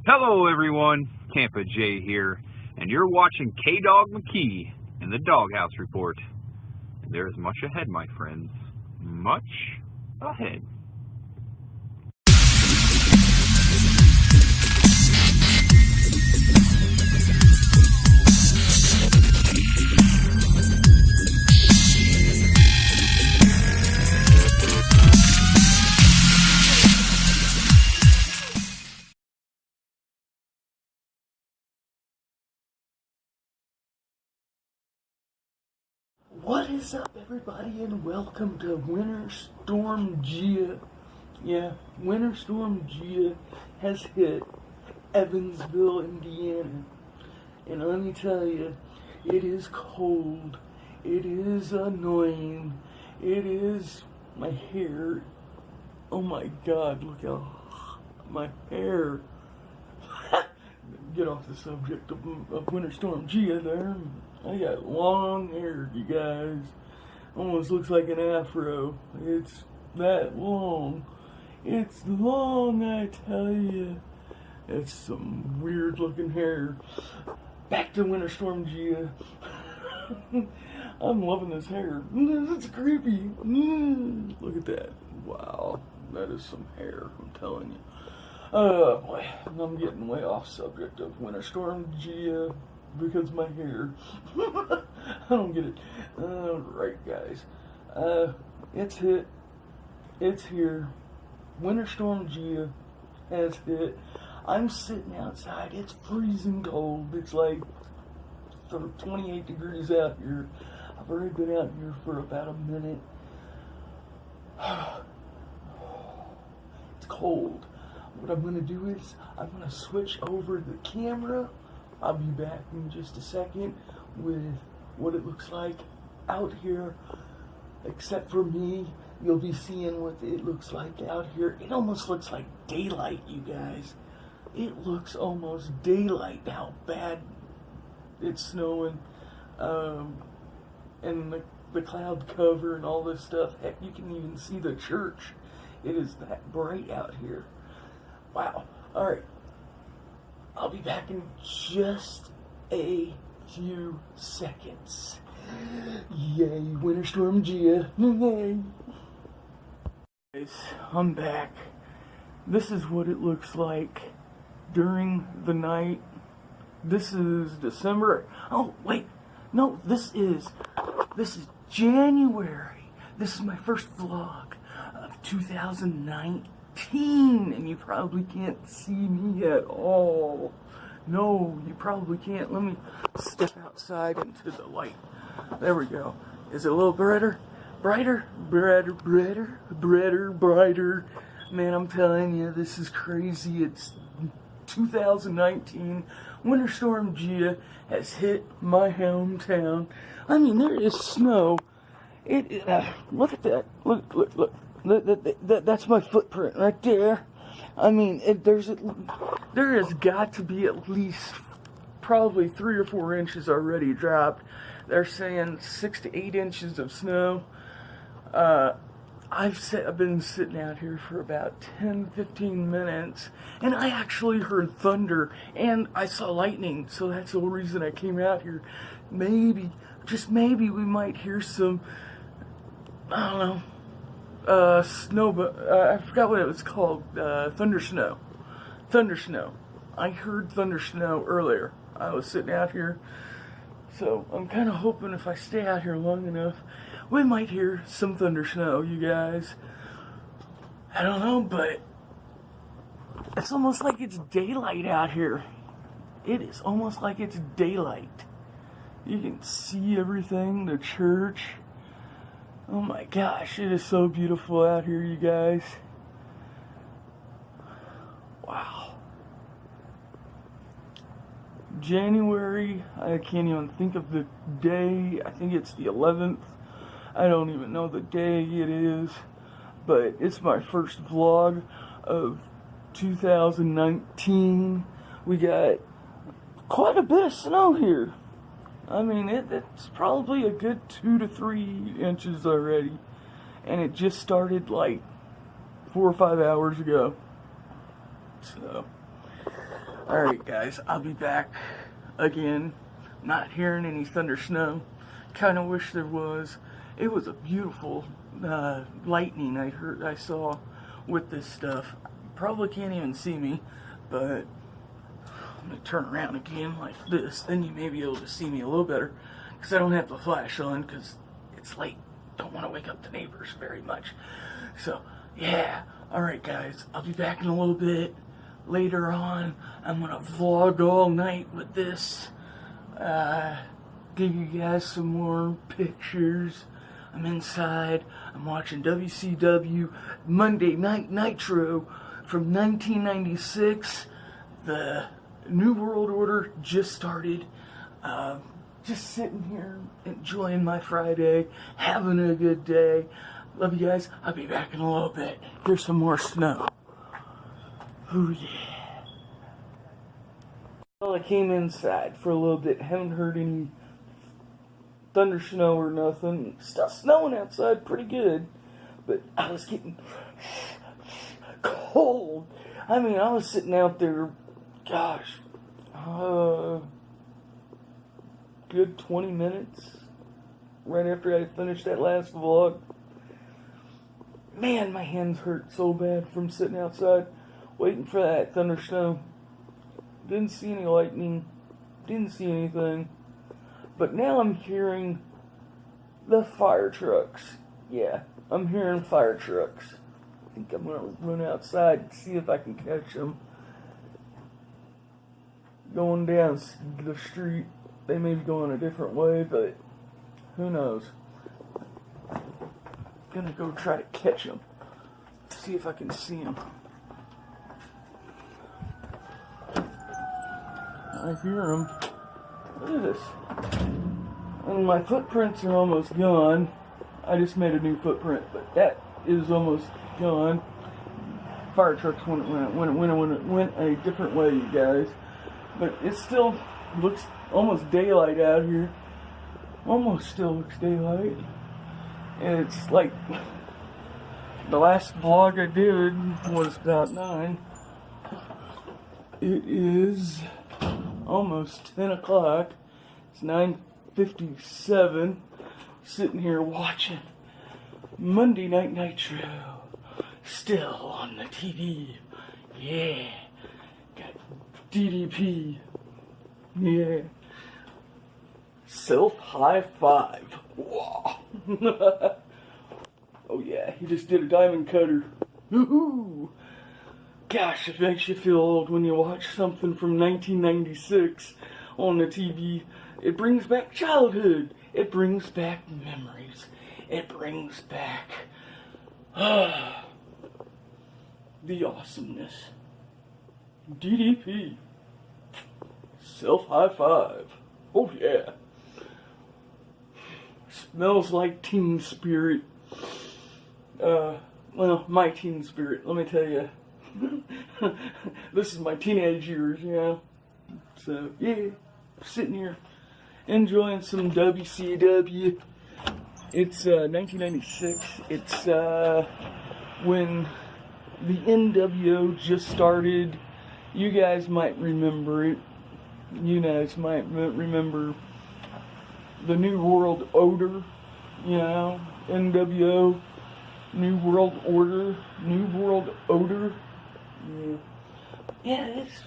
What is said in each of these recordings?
Hello everyone, Tampa J here, and you're watching KDOGG MKEYY in the Doghouse Report. And there is much ahead, my friends. Much ahead. What is up, everybody, and welcome to Winter Storm GIA. Yeah, Winter Storm GIA has hit Evansville, Indiana. And let me tell you, it is cold. It is annoying. It is my hair. Oh my God, look how my hair. Get off the subject of Winter Storm GIA there. I got long hair, you guys. Almost looks like an afro. It's that long. It's long, I tell you. It's some weird looking hair. Back to Winter Storm GIA. I'm loving this hair. It's creepy. Look at that. Wow. That is some hair, I'm telling you. Oh boy, I'm getting way off subject of Winter Storm GIA because of my hair. I don't get it. Alright guys, it's hit. It's here. Winter Storm GIA has hit. I'm sitting outside. It's freezing cold. It's like 28 degrees out here. I've already been out here for about a minute. It's cold. What I'm going to do is, I'm going to switch over the camera. I'll be back in just a second with what it looks like out here. Except for me, you'll be seeing what it looks like out here. It almost looks like daylight, you guys. It looks almost daylight how bad it's snowing. And the cloud cover and all this stuff. Heck, you can even see the church. It is that bright out here. Wow. Alright. I'll be back in just a few seconds. Yay, Winter Storm GIA. Yay. Guys, I'm back. This is what it looks like during the night. This is December. Oh, wait. No, this is January. This is my first vlog of 2019. And you probably can't see me at all. No, you probably can't. Let me step outside into the light. There we go. Is it a little brighter? Brighter? Brighter. Man, I'm telling you, this is crazy. It's 2019. Winter Storm GIA has hit my hometown. I mean, there is snow. Look at that. Look. That's my footprint right there. I mean, there has got to be at least probably 3 or 4 inches already dropped. They're saying 6 to 8 inches of snow. I've been sitting out here for about 10-15 minutes, and I actually heard thunder, and I saw lightning, so that's the reason I came out here. Maybe, just maybe, we might hear some, I don't know, snow, but I forgot what it was called. Thunder snow. I heard thunder snow earlier. I was sitting out here, so I'm kind of hoping if I stay out here long enough, we might hear some thunder snow, you guys. I don't know, but it's almost like it's daylight out here. It is almost like it's daylight. You can see everything, the church. Oh my gosh, it is so beautiful out here, you guys. Wow. January, I can't even think of the day. I think it's the 11th. I don't even know the day it is. But it's my first vlog of 2019. We got quite a bit of snow here. I mean, it's probably a good 2 to 3 inches already. And it just started like 4 or 5 hours ago. So, Alright guys, I'll be back again. Not hearing any thunder snow. Kinda wish there was. It was a beautiful lightning I saw with this stuff. Probably can't even see me, but I'm gonna turn around again like this, then you may be able to see me a little better, because I don't have the flash on because it's late. Don't want to wake up the neighbors very much. So yeah, alright guys, I'll be back in a little bit. Later on, I'm gonna vlog all night with this. Give you guys some more pictures. I'm inside. I'm watching WCW Monday Night Nitro from 1996. The New World Order just started. Just sitting here enjoying my Friday, having a good day. Love you guys. I'll be back in a little bit. There's some more snow. Oh yeah. Well, I came inside for a little bit. Haven't heard any thunder snow or nothing. Still snowing outside pretty good, but I was getting cold. I mean, I was sitting out there, gosh, good 20 minutes right after I finished that last vlog. Man, my hands hurt so bad from sitting outside waiting for that thunder snow. Didn't see any lightning, didn't see anything, but now I'm hearing the fire trucks. Yeah, I'm hearing fire trucks. I think I'm gonna run outside and see if I can catch them going down the street. They may be going a different way, but who knows. Gonna go try to catch them. See if I can see them. I hear them. Look at this. And my footprints are almost gone. I just made a new footprint, but that is almost gone. Fire trucks went a different way, you guys. But it still looks almost daylight out here. Almost still looks daylight. And it's like the last vlog I did was about 9. It is almost 10 o'clock. It's 9:57. Sitting here watching Monday Night Nitro. Still on the TV. Yeah. Got DDP. Yeah. Self high five. Wow. Oh yeah, he just did a diamond cutter. Woohoo! Gosh, it makes you feel old when you watch something from 1996 on the TV. It brings back childhood. It brings back memories. It brings back the awesomeness. DDP. Self high five. Oh yeah. Smells like teen spirit. Well, my teen spirit, let me tell you. This is my teenage years, you know. So, yeah, sitting here enjoying some WCW. It's 1996. It's when the NWO just started. You guys might remember it. You guys might remember the New World Order, you know, NWO, New World Order, New World Odor. Yeah, it's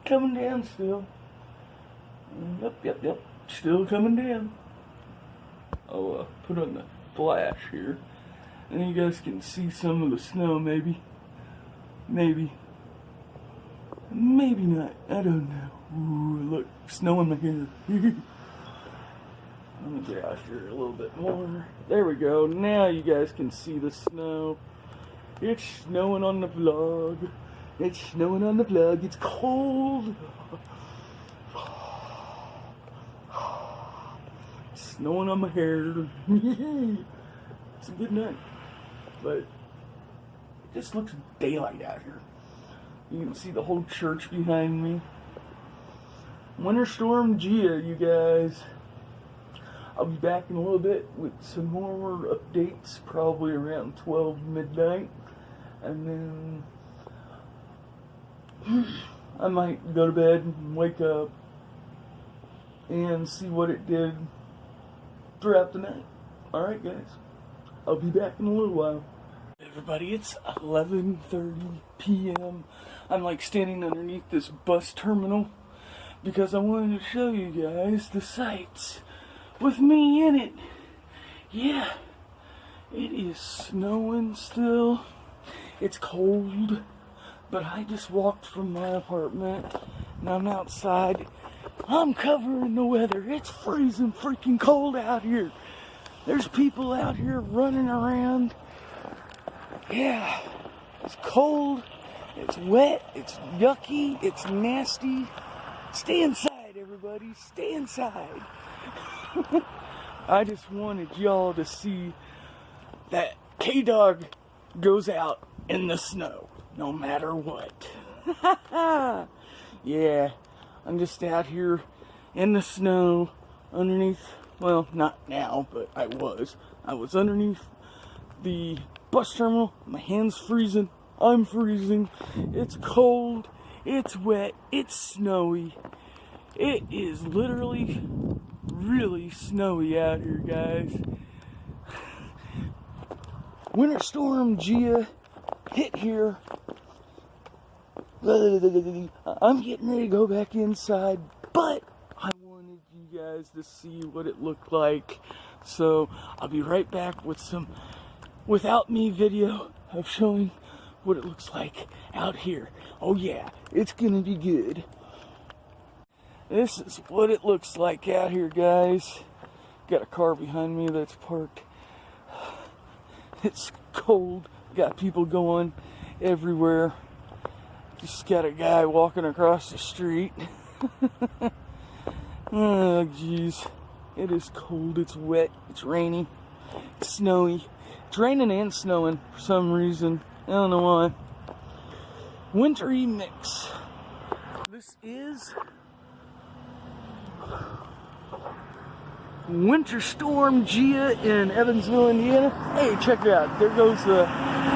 coming down still. Yep, still coming down. I'll put on the flash here, and you guys can see some of the snow, maybe not, I don't know. Ooh, look, snow in my hair. Let me get out here a little bit more. There we go. Now you guys can see the snow. It's snowing on the vlog. It's snowing on the vlog. It's cold. Snowing on my hair. It's a good night. But it just looks daylight out here. You can see the whole church behind me. Winter Storm GIA, you guys. I'll be back in a little bit with some more updates, probably around 12 midnight. And then I might go to bed and wake up and see what it did throughout the night. Alright guys, I'll be back in a little while. Everybody, it's 11:30 p.m. I'm like standing underneath this bus terminal because I wanted to show you guys the sights with me in it. Yeah, it is snowing still. It's cold, but I just walked from my apartment and I'm outside. I'm covering the weather. It's freezing freaking cold out here. There's people out here running around. Yeah, it's cold, it's wet, it's yucky, it's nasty. Stay inside, everybody, stay inside. I just wanted y'all to see that KDOGG goes out in the snow, no matter what. Yeah, I'm just out here in the snow underneath, well, not now, but I was underneath the bus terminal. My hands freezing, I'm freezing, it's cold, it's wet, it's snowy. It is literally really snowy out here, guys. Winter storm GIA hit here. I'm getting ready to go back inside, but I wanted you guys to see what it looked like. So I'll be right back with some without me video of showing what it looks like out here. Oh yeah, it's gonna be good. This is what it looks like out here, guys. Got a car behind me that's parked. It's cold. Got people going everywhere. Just got a guy walking across the street. Oh, jeez. It is cold. It's wet. It's rainy. It's snowy. It's raining and snowing for some reason. I don't know why. Wintry mix. This is Winter Storm GIA in Evansville, Indiana. Hey, check it out. There goes the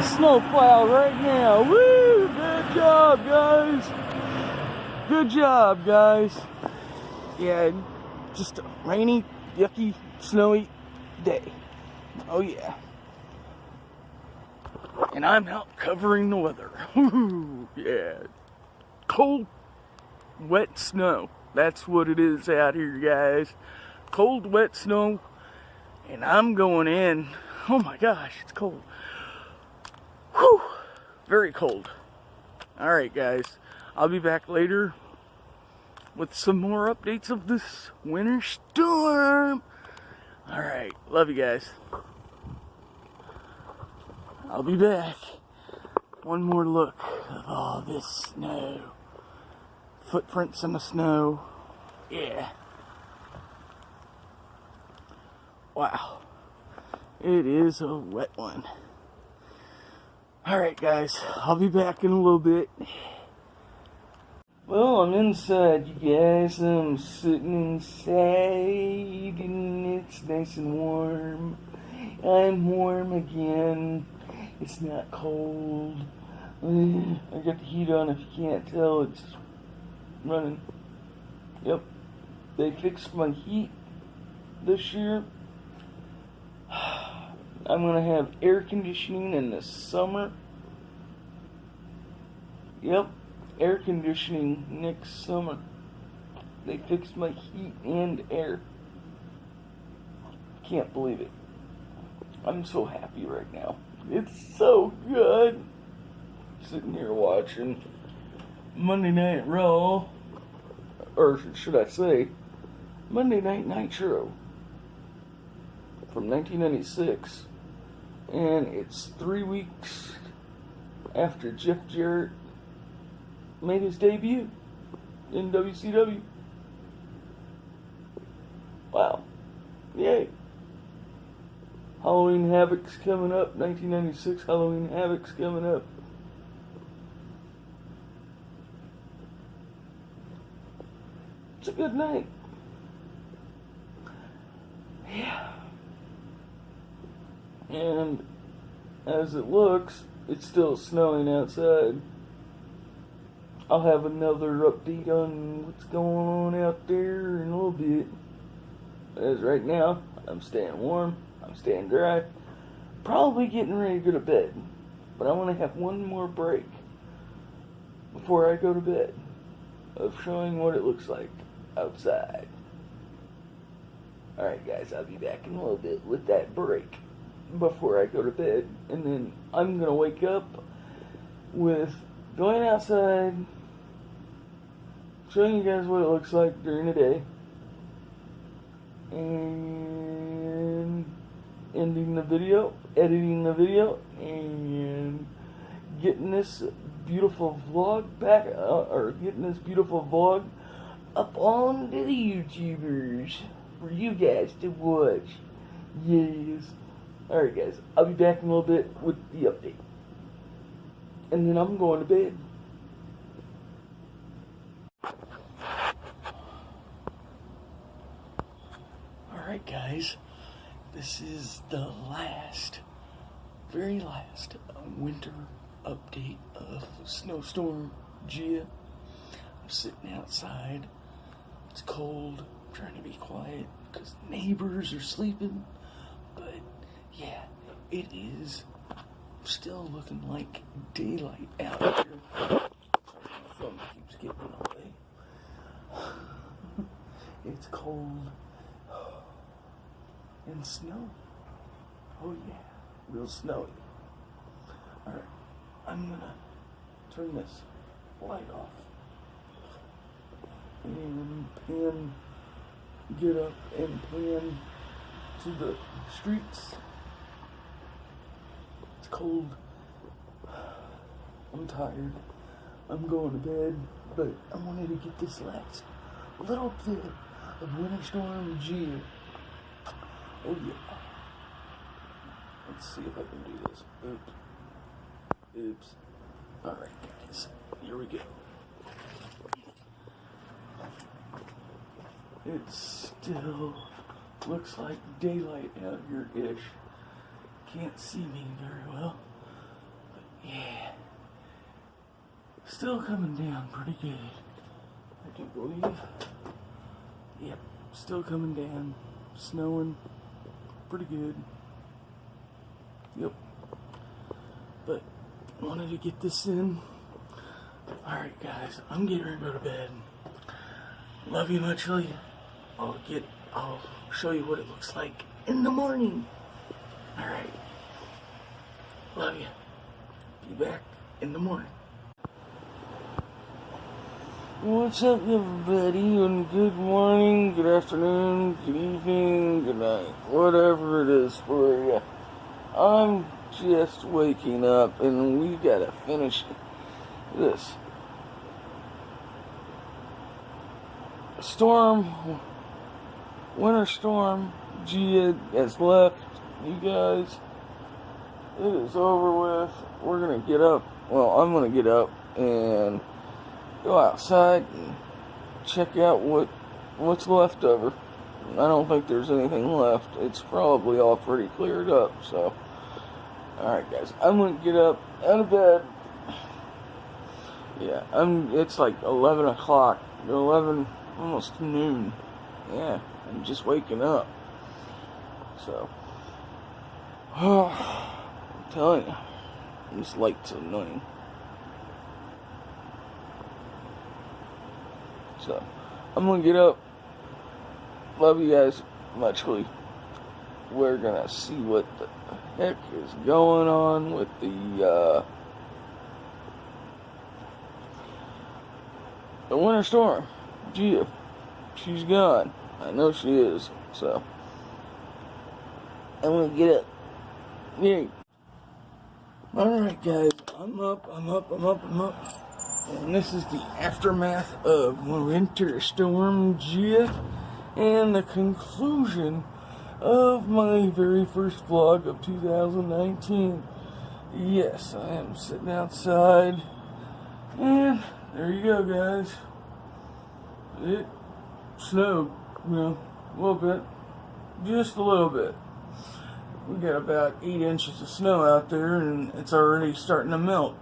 snowplow right now. Woo! Good job, guys. Good job, guys. Yeah, just a rainy, yucky, snowy day. Oh, yeah. And I'm out covering the weather. Woo! Yeah. Cold, wet snow. That's what it is out here, guys. Cold, wet snow, and I'm going in. Oh my gosh, it's cold. Whew, very cold. Alright guys, I'll be back later with some more updates of this winter storm. Alright, love you guys. I'll be back. One more look of all this snow. Footprints in the snow. Yeah. Wow, it is a wet one. Alright guys, I'll be back in a little bit. Well, I'm inside, you guys. I'm sitting inside and it's nice and warm. I'm warm again. It's not cold. I got the heat on, if you can't tell, it's running. Yep, they fixed my heat this year. I'm gonna have air conditioning in the summer. Yep, air conditioning next summer. They fixed my heat and air. Can't believe it. I'm so happy right now. It's so good. Sitting here watching Monday Night Raw, or should I say Monday Night Nitro from 1996, and it's 3 weeks after Jeff Jarrett made his debut in WCW. Wow. Yay. Halloween Havoc's coming up. 1996 Halloween Havoc's coming up. It's a good night. Yeah. And as it looks, it's still snowing outside. I'll have another update on what's going on out there in a little bit. As right now, I'm staying warm, I'm staying dry, probably getting ready to go to bed. But I want to have one more break before I go to bed of showing what it looks like outside. Alright guys, I'll be back in a little bit with that break before I go to bed. And then I'm going to wake up with going outside, showing you guys what it looks like during the day, and ending the video, editing the video, and getting this beautiful vlog back, or getting this beautiful vlog up on to the YouTubers for you guys to watch. Yes. Alright guys, I'll be back in a little bit with the update. And then I'm going to bed. Alright guys, this is the very last winter update of Snowstorm GIA. I'm sitting outside. It's cold. I'm trying to be quiet because neighbors are sleeping. But yeah, it is still looking like daylight out here. Sorry, my phone keeps getting in the way. It's cold and snow. Oh yeah, real snowy. Alright, I'm gonna turn this light off and get up and pan to the streets. It's cold. I'm tired. I'm going to bed, but I wanted to get this last little bit of Winter Storm GIA. Oh yeah. Let's see if I can do this. Oops. Alright guys, here we go. It still looks like daylight out here-ish. Can't see me very well. But yeah. Still coming down pretty good. I do believe. Yep, still coming down. Snowing pretty good. Yep. But wanted to get this in. Alright guys, I'm getting ready to go to bed. Love you muchly. I'll show you what it looks like in the morning. Alright. Love you. Be back in the morning. What's up everybody, and good morning, good afternoon, good evening, good night, whatever it is for you. I'm just waking up and we gotta finish this storm. Winter Storm GIA has left, you guys. It is over with. We're gonna get up. Well, I'm gonna get up and go outside and check out what's left over. I don't think there's anything left. It's probably all pretty cleared up. So, alright guys, I'm gonna get up out of bed. Yeah, it's like 11 o'clock, 11, almost noon. Yeah, I'm just waking up. So, I'm telling you, this light's annoying. So, I'm gonna get up. Love you guys muchly. We're gonna see what the heck is going on with the Winter Storm GIA. She's gone. I know she is. So, I'm gonna get up. Yay. Alright guys, I'm up. And this is the aftermath of Winter Storm GIA and the conclusion of my very first vlog of 2019. Yes, I am sitting outside. And there you go, guys. It snowed, you know, a little bit. Just a little bit. We got about 8 inches of snow out there and it's already starting to melt.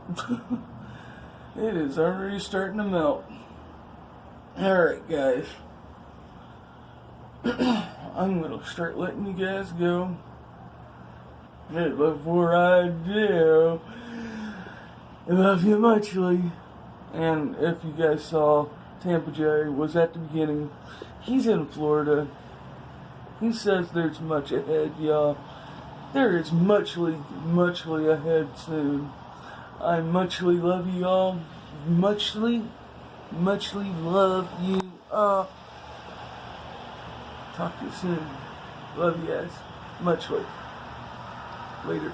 It is already starting to melt. Alright, guys. I'm going to start letting you guys go. But before I do, I love you muchly. And if you guys saw, Tampa Jay was at the beginning. He's in Florida. He says there's much ahead, y'all. There is muchly ahead soon. I muchly love you all. Muchly love you all. Talk to you soon. Love you guys. Muchly. Later.